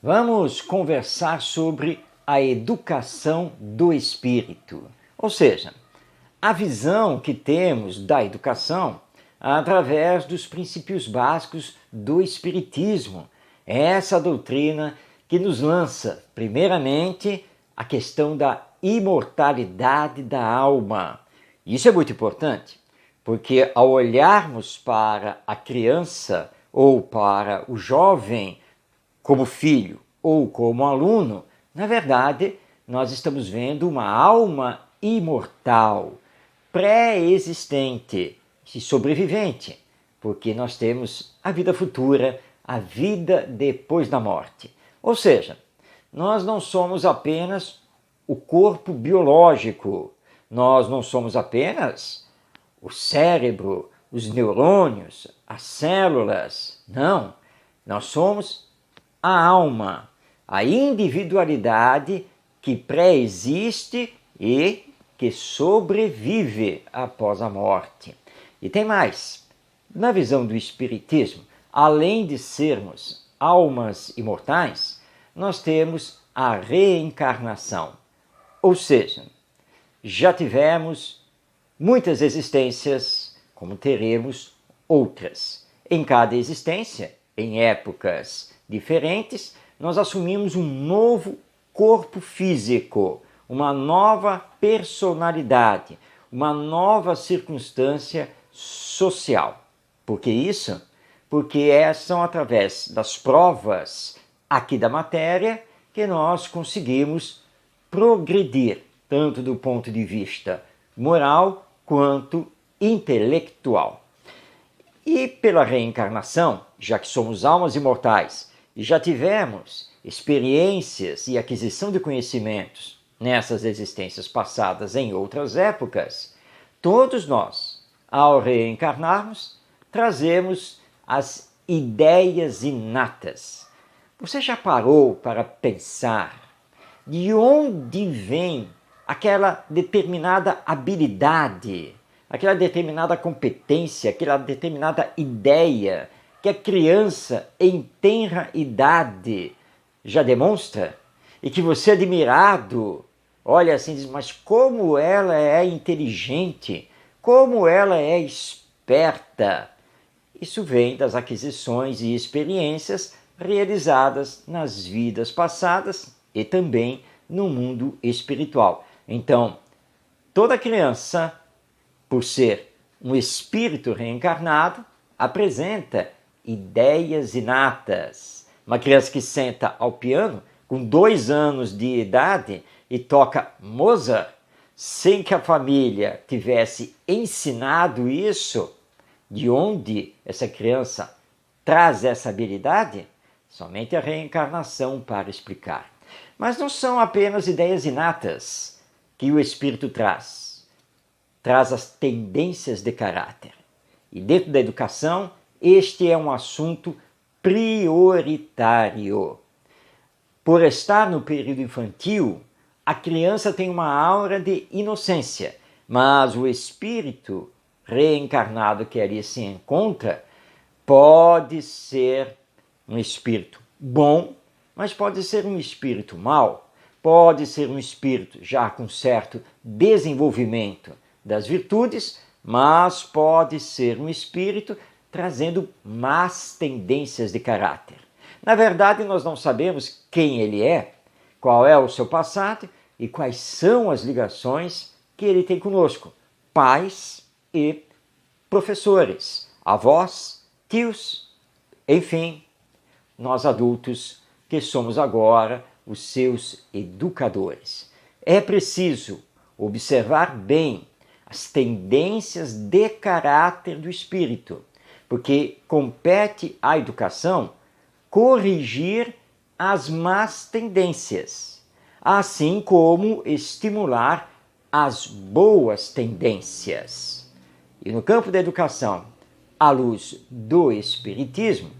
Vamos conversar sobre a educação do espírito, ou seja, a visão que temos da educação através dos princípios básicos do espiritismo. É essa doutrina que nos lança, primeiramente, a questão da imortalidade da alma. Isso é muito importante, porque ao olharmos para a criança ou para o jovem como filho ou como aluno, na verdade, nós estamos vendo uma alma imortal, pré-existente e sobrevivente, porque nós temos a vida futura, a vida depois da morte. Ou seja, nós não somos apenas o corpo biológico, nós não somos apenas o cérebro, os neurônios, as células. Não, nós somos a alma, a individualidade que pré-existe e que sobrevive após a morte. E tem mais. Na visão do Espiritismo, além de sermos almas imortais, nós temos a reencarnação. Ou seja, já tivemos muitas existências, como teremos outras. Em cada existência, em épocas diferentes, nós assumimos um novo corpo físico, uma nova personalidade, uma nova circunstância social. Por que isso? Porque são através das provas aqui da matéria que nós conseguimos progredir, tanto do ponto de vista moral quanto intelectual. E pela reencarnação, já que somos almas imortais e já tivemos experiências e aquisição de conhecimentos nessas existências passadas em outras épocas, todos nós, ao reencarnarmos, trazemos as ideias inatas. Você já parou para pensar de onde vem aquela determinada habilidade, aquela determinada competência, aquela determinada ideia que a criança em tenra idade já demonstra e que você, admirado, olha assim e diz: mas como ela é inteligente, como ela é esperta. Isso vem das aquisições e experiências realizadas nas vidas passadas e também no mundo espiritual. Então, toda criança, por ser um espírito reencarnado, apresenta ideias inatas. Uma criança que senta ao piano com 2 anos de idade e toca Mozart, sem que a família tivesse ensinado isso, de onde essa criança traz essa habilidade? Somente a reencarnação para explicar. Mas não são apenas ideias inatas que o espírito traz. Traz as tendências de caráter. E dentro da educação, este é um assunto prioritário. Por estar no período infantil, a criança tem uma aura de inocência, mas o espírito reencarnado que ali se encontra pode ser um espírito bom, mas pode ser um espírito mau, pode ser um espírito já com certo desenvolvimento das virtudes, mas pode ser um espírito trazendo más tendências de caráter. Na verdade, nós não sabemos quem ele é, qual é o seu passado e quais são as ligações que ele tem conosco, pais e professores, avós, tios, enfim, nós adultos que somos agora os seus educadores. É preciso observar bem as tendências de caráter do espírito, porque compete à educação corrigir as más tendências, assim como estimular as boas tendências. E no campo da educação, à luz do Espiritismo,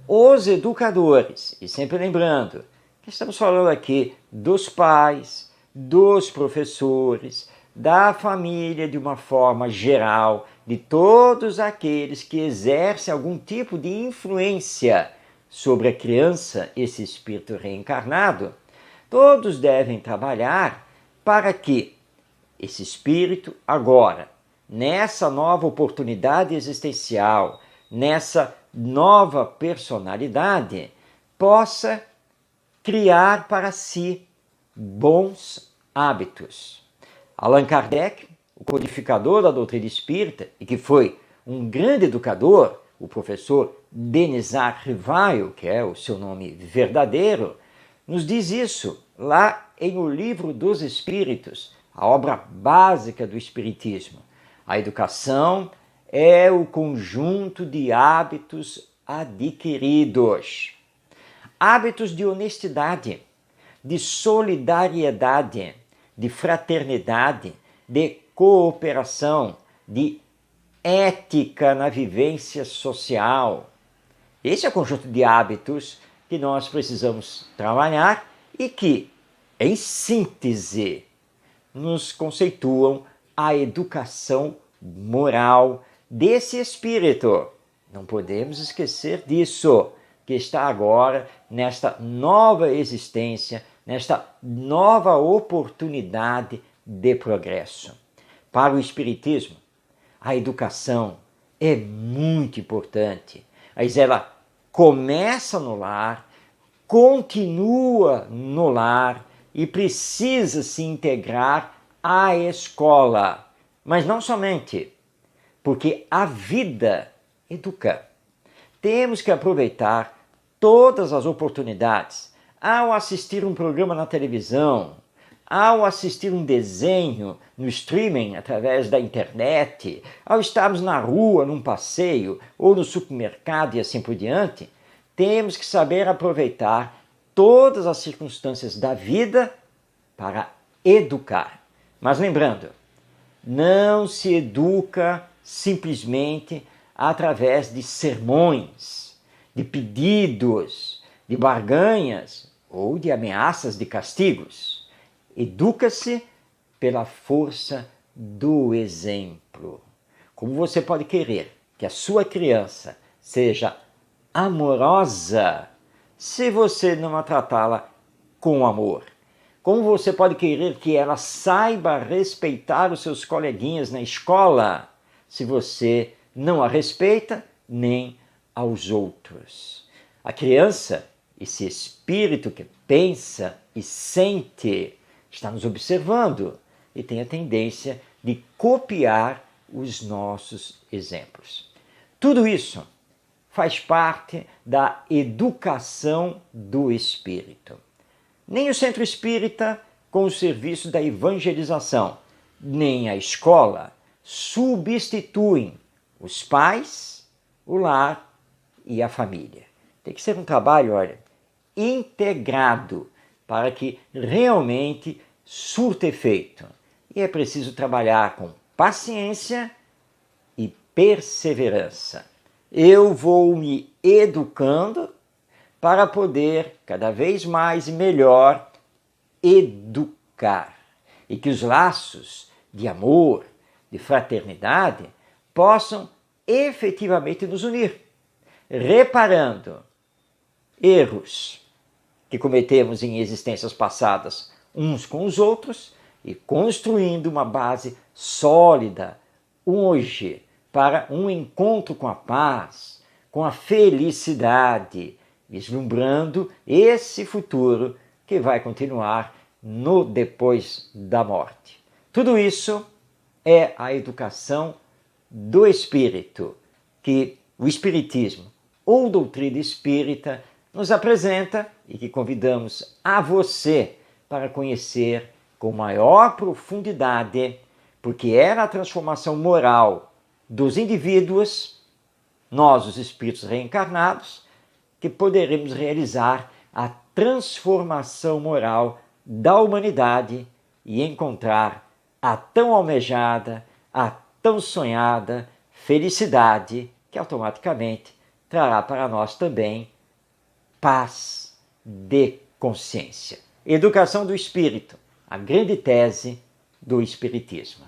os educadores, e sempre lembrando que estamos falando aqui dos pais, dos professores, da família de uma forma geral, de todos aqueles que exercem algum tipo de influência sobre a criança, esse espírito reencarnado, todos devem trabalhar para que esse espírito, agora, nessa nova oportunidade existencial, nessa nova personalidade, possa criar para si bons hábitos. Allan Kardec, o codificador da doutrina espírita, e que foi um grande educador, o professor Denisard Rivail, que é o seu nome verdadeiro, nos diz isso lá em O Livro dos Espíritos, a obra básica do Espiritismo. A educação é o conjunto de hábitos adquiridos. Hábitos de honestidade, de solidariedade, de fraternidade, de cooperação, de ética na vivência social. Esse é o conjunto de hábitos que nós precisamos trabalhar e que, em síntese, nos conceituam a educação moral desse espírito. Não podemos esquecer disso, que está agora nesta nova existência, nesta nova oportunidade de progresso. Para o Espiritismo, a educação é muito importante, mas ela começa no lar, continua no lar e precisa se integrar à escola. Mas não somente, porque a vida educa. Temos que aproveitar todas as oportunidades ao assistir um programa na televisão, ao assistir um desenho no streaming através da internet, ao estarmos na rua, num passeio ou no supermercado e assim por diante, temos que saber aproveitar todas as circunstâncias da vida para educar. Mas lembrando, não se educa simplesmente através de sermões, de pedidos, de barganhas ou de ameaças de castigos. Educa-se pela força do exemplo. Como você pode querer que a sua criança seja amorosa se você não a tratá-la com amor? Como você pode querer que ela saiba respeitar os seus coleguinhas na escola se você não a respeita nem aos outros? A criança, esse espírito que pensa e sente, está nos observando e tem a tendência de copiar os nossos exemplos. Tudo isso faz parte da educação do espírito. Nem o centro espírita, com o serviço da evangelização, nem a escola substituem os pais, o lar e a família. Tem que ser um trabalho, integrado para que realmente surta efeito. E é preciso trabalhar com paciência e perseverança. Eu vou me educando para poder, cada vez mais e melhor, educar. E que os laços de amor, de fraternidade, possam efetivamente nos unir, reparando erros que cometemos em existências passadas uns com os outros e construindo uma base sólida hoje para um encontro com a paz, com a felicidade, vislumbrando esse futuro que vai continuar no depois da morte. Tudo isso é a educação do espírito que o Espiritismo ou doutrina espírita nos apresenta e que convidamos a você para conhecer com maior profundidade, porque é na transformação moral dos indivíduos, nós, os espíritos reencarnados, que poderemos realizar a transformação moral da humanidade e encontrar a tão almejada, a tão sonhada felicidade que automaticamente trará para nós também paz de consciência. Educação do espírito, a grande tese do espiritismo.